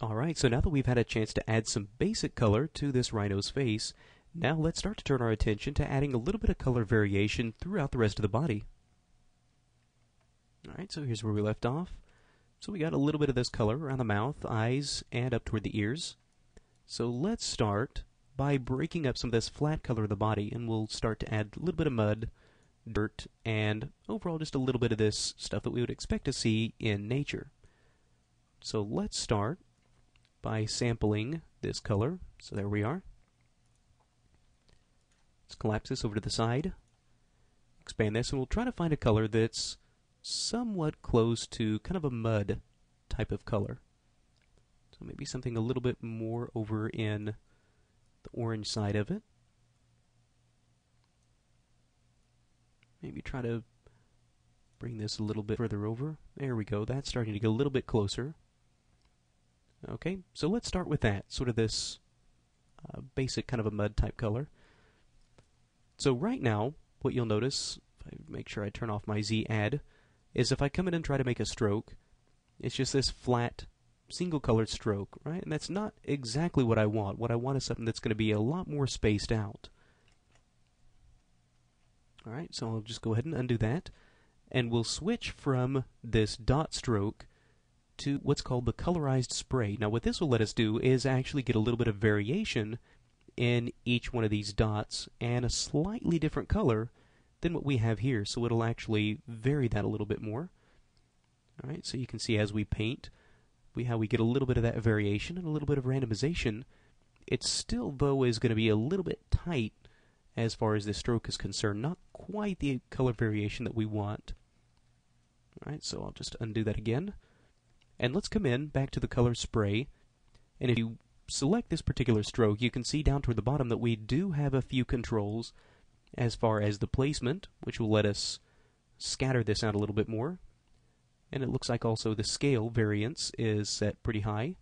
Alright, so now that we've had a chance to add some basic color to this rhino's face, now let's start to turn our attention to adding a little bit of color variation throughout the rest of the body. Alright, so here's where we left off. So we got a little bit of this color around the mouth, eyes, and up toward the ears. So let's start by breaking up some of this flat color of the body, and we'll start to add a little bit of mud, dirt, and overall just a little bit of this stuff that we would expect to see in nature. So let's start by sampling this color. So there we are. Let's collapse this over to the side, expand this, and we'll try to find a color that's somewhat close to kind of a mud type of color. So maybe something a little bit more over in the orange side of it. Maybe try to bring this a little bit further over. There we go. That's starting to get a little bit closer. Okay, so let's start with that, sort of this basic kind of a mud type color. So right now, what you'll notice, if I make sure I turn off my Z add, is if I come in and try to make a stroke, it's just this flat, single colored stroke, right? And that's not exactly what I want. What I want is something that's going to be a lot more spaced out. Alright, so I'll just go ahead and undo that, and we'll switch from this dot stroke to what's called the colorized spray. Now what this will let us do is actually get a little bit of variation in each one of these dots and a slightly different color than what we have here, so it'll actually vary that a little bit more. Alright, so you can see as we paint how we get a little bit of that variation and a little bit of randomization. It still, though, is going to be a little bit tight as far as the stroke is concerned, not quite the color variation that we want. Alright, so I'll just undo that again. And let's come in back to the color spray, and if you select this particular stroke, you can see down toward the bottom that we do have a few controls as far as the placement, which will let us scatter this out a little bit more. And it looks like also the scale variance is set pretty high,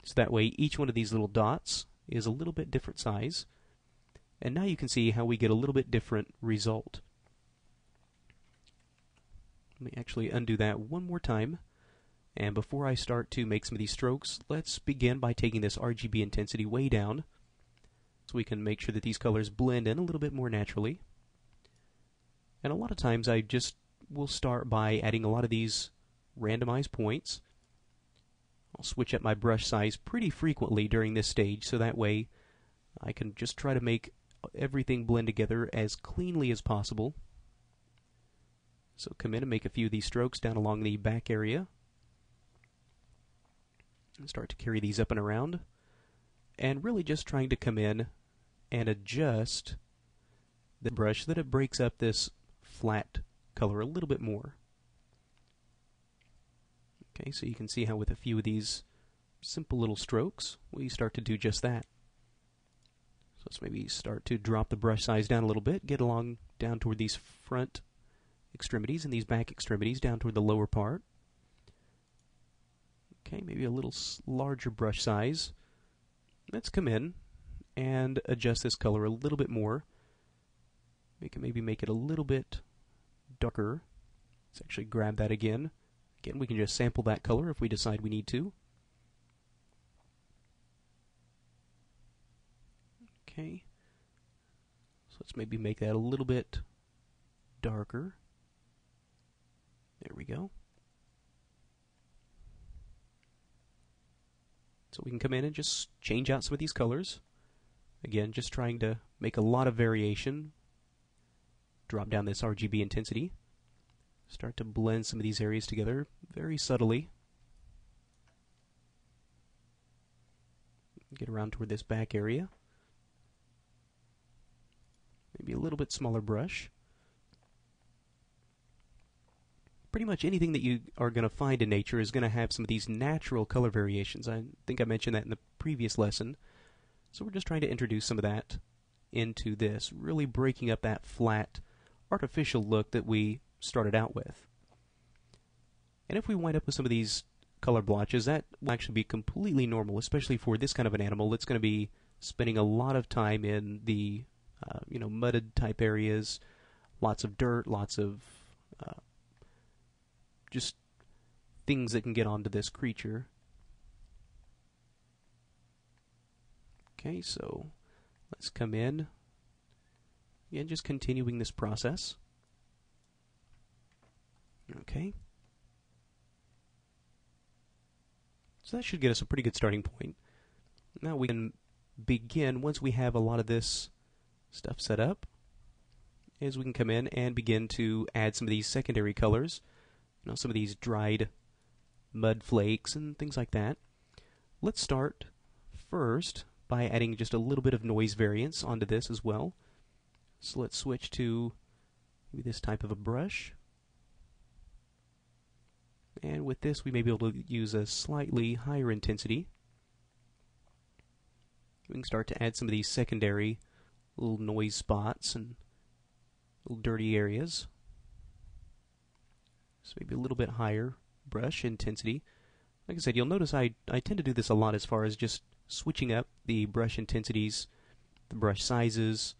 so that way each one of these little dots is a little bit different size. And now you can see how we get a little bit different result. Let me actually undo that one more time. And before I start to make some of these strokes, let's begin by taking this RGB intensity way down so we can make sure that these colors blend in a little bit more naturally. And a lot of times I just will start by adding a lot of these randomized points. I'll switch up my brush size pretty frequently during this stage, so that way I can just try to make everything blend together as cleanly as possible. So come in and make a few of these strokes down along the back area. And start to carry these up and around, and really just trying to come in and adjust the brush so that it breaks up this flat color a little bit more. Okay, so you can see how with a few of these simple little strokes we start to do just that. So let's maybe start to drop the brush size down a little bit, get along down toward these front extremities and these back extremities down toward the lower part. Okay, maybe a little larger brush size. Let's come in and adjust this color a little bit more. Maybe make it a little bit darker. Let's actually grab that again. Again, we can just sample that color if we decide we need to. Okay. So let's maybe make that a little bit darker. There we go. So we can come in and just change out some of these colors. Again, just trying to make a lot of variation. Drop down this RGB intensity. Start to blend some of these areas together very subtly. Get around toward this back area. Maybe a little bit smaller brush. Pretty much anything that you are going to find in nature is going to have some of these natural color variations. I think I mentioned that in the previous lesson. So we're just trying to introduce some of that into this, really breaking up that flat, artificial look that we started out with. And if we wind up with some of these color blotches, that will actually be completely normal, especially for this kind of an animal that's going to be spending a lot of time in the mudded type areas, lots of dirt, lots of just things that can get onto this creature. Okay, so let's come in. Again, just continuing this process. Okay. So that should get us a pretty good starting point. Now we can begin, once we have a lot of this stuff set up, is we can come in and begin to add some of these secondary colors. You know, some of these dried mud flakes and things like that. Let's start first by adding just a little bit of noise variance onto this as well. So let's switch to maybe this type of a brush. And with this, we may be able to use a slightly higher intensity. We can start to add some of these secondary little noise spots and little dirty areas. So maybe a little bit higher brush intensity. Like I said, you'll notice I tend to do this a lot as far as just switching up the brush intensities, the brush sizes,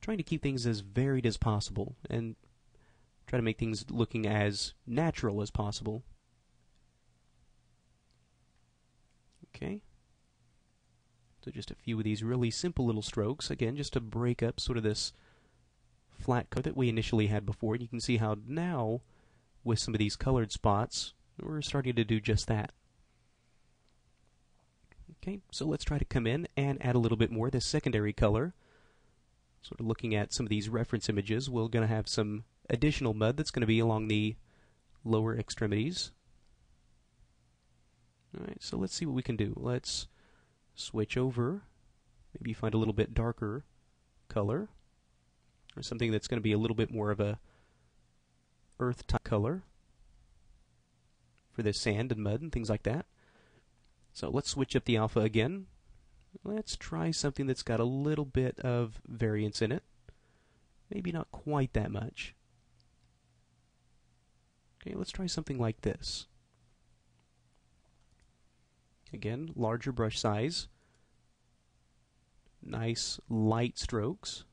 trying to keep things as varied as possible and try to make things looking as natural as possible. Okay. So just a few of these really simple little strokes, again, just to break up sort of this flat color that we initially had before. You can see how now, with some of these colored spots, we're starting to do just that. Okay, so let's try to come in and add a little bit more of this secondary color. Sort of looking at some of these reference images, we're going to have some additional mud that's going to be along the lower extremities. Alright, so let's see what we can do. Let's switch over, maybe find a little bit darker color, or something that's going to be a little bit more of a earth type color for this sand and mud and things like that. So let's switch up the alpha again. Let's try something that's got a little bit of variance in it. Maybe not quite that much. Okay, let's try something like this. Again, larger brush size. Nice light strokes.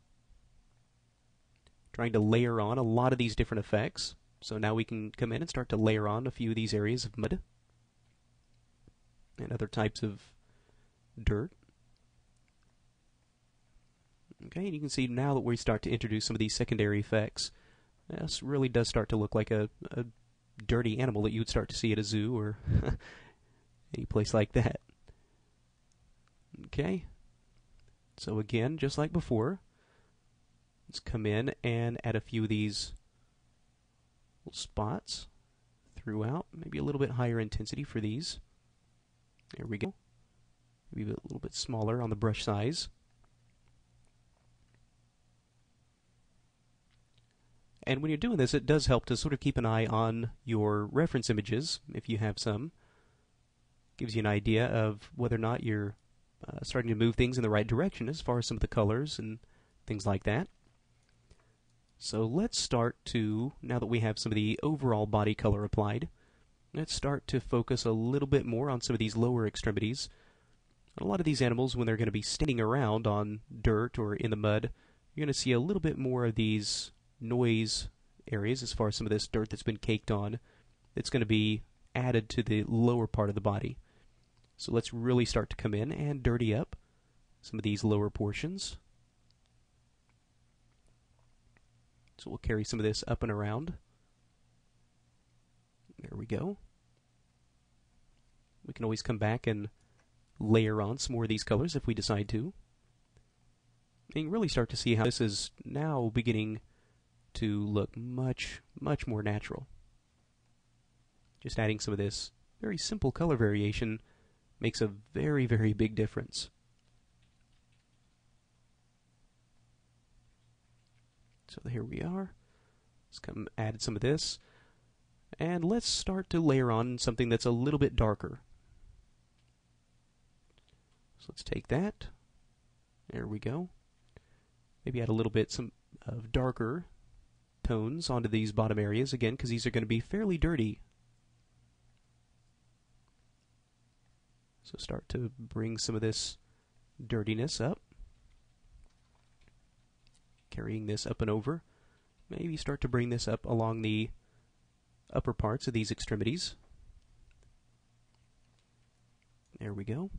Trying to layer on a lot of these different effects. So now we can come in and start to layer on a few of these areas of mud and other types of dirt. Okay, and you can see now that we start to introduce some of these secondary effects, this really does start to look like a dirty animal that you would start to see at a zoo or any place like that. Okay, so again, just like before, let's come in and add a few of these little spots throughout, maybe a little bit higher intensity for these. There we go. Maybe a little bit smaller on the brush size. And when you're doing this, it does help to sort of keep an eye on your reference images, if you have some. Gives you an idea of whether or not you're starting to move things in the right direction as far as some of the colors and things like that. So let's start to, now that we have some of the overall body color applied, let's start to focus a little bit more on some of these lower extremities. A lot of these animals, when they're going to be standing around on dirt or in the mud, you're going to see a little bit more of these noise areas as far as some of this dirt that's been caked on. It's going to be added to the lower part of the body. So let's really start to come in and dirty up some of these lower portions. So we'll carry some of this up and around. There we go. We can always come back and layer on some more of these colors if we decide to. And you can really start to see how this is now beginning to look much, much more natural. Just adding some of this very simple color variation makes a very, very big difference. So here we are. Let's come add some of this. And let's start to layer on something that's a little bit darker. So let's take that. There we go. Maybe add a little bit of darker tones onto these bottom areas again, because these are going to be fairly dirty. So start to bring some of this dirtiness up. Carrying this up and over. Maybe start to bring this up along the upper parts of these extremities. There we go.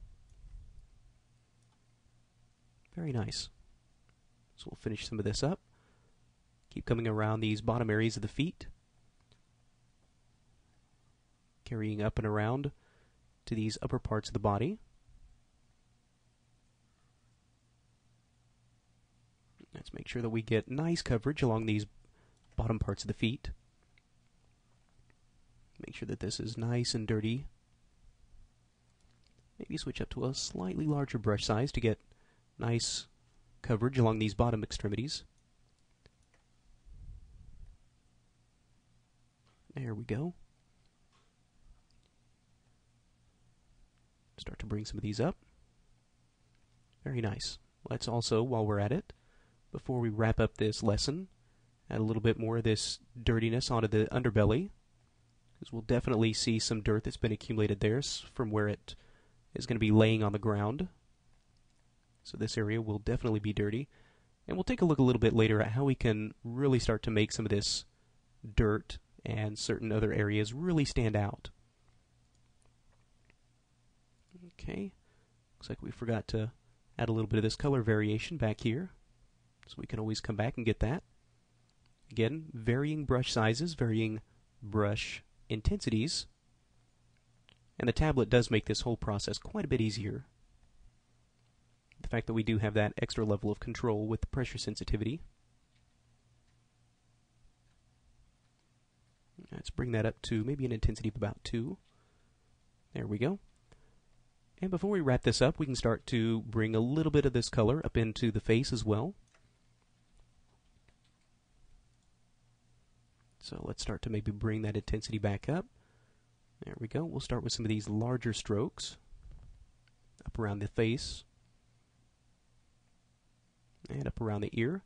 Very nice. So we'll finish some of this up. Keep coming around these bottom areas of the feet. Carrying up and around to these upper parts of the body. Let's make sure that we get nice coverage along these bottom parts of the feet. Make sure that this is nice and dirty. Maybe switch up to a slightly larger brush size to get nice coverage along these bottom extremities. There we go. Start to bring some of these up. Very nice. Let's also, while we're at it, before we wrap up this lesson, add a little bit more of this dirtiness onto the underbelly, because we'll definitely see some dirt that's been accumulated there from where it is going to be laying on the ground. So this area will definitely be dirty. And we'll take a look a little bit later at how we can really start to make some of this dirt and certain other areas really stand out. Okay, looks like we forgot to add a little bit of this color variation back here. So we can always come back and get that. Again, varying brush sizes, varying brush intensities. And the tablet does make this whole process quite a bit easier. The fact that we do have that extra level of control with the pressure sensitivity. Let's bring that up to maybe an intensity of about 2. There we go. And before we wrap this up, we can start to bring a little bit of this color up into the face as well. So let's start to maybe bring that intensity back up. There we go. We'll start with some of these larger strokes up around the face and up around the ear.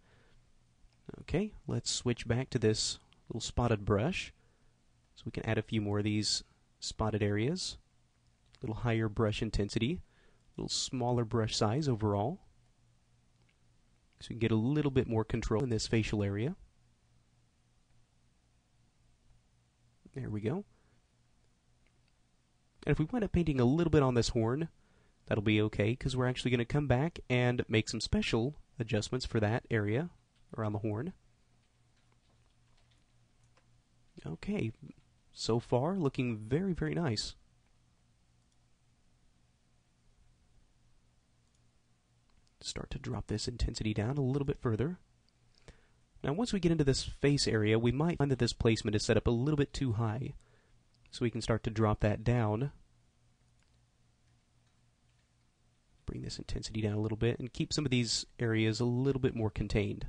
Okay, let's switch back to this little spotted brush so we can add a few more of these spotted areas. A little higher brush intensity, a little smaller brush size overall, so we can get a little bit more control in this facial area. There we go. And if we wind up painting a little bit on this horn, that'll be okay, because we're actually going to come back and make some special adjustments for that area around the horn. Okay, so far looking very, very nice. Start to drop this intensity down a little bit further. Now once we get into this face area, we might find that this placement is set up a little bit too high. So we can start to drop that down. Bring this intensity down a little bit and keep some of these areas a little bit more contained,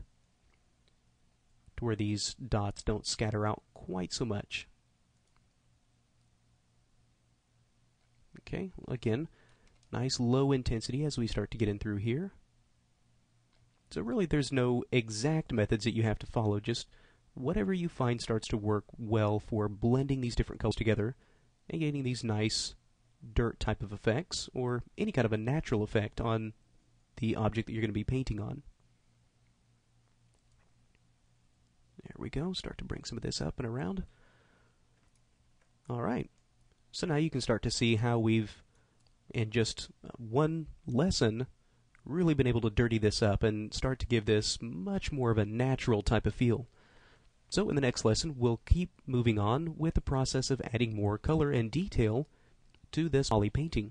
to where these dots don't scatter out quite so much. Okay, again, nice low intensity as we start to get in through here. So really there's no exact methods that you have to follow, just whatever you find starts to work well for blending these different colors together and getting these nice dirt type of effects, or any kind of a natural effect on the object that you're going to be painting on. There we go, start to bring some of this up and around. Alright, so now you can start to see how we've, in just one lesson, really been able to dirty this up and start to give this much more of a natural type of feel. So in the next lesson, we'll keep moving on with the process of adding more color and detail to this poly painting.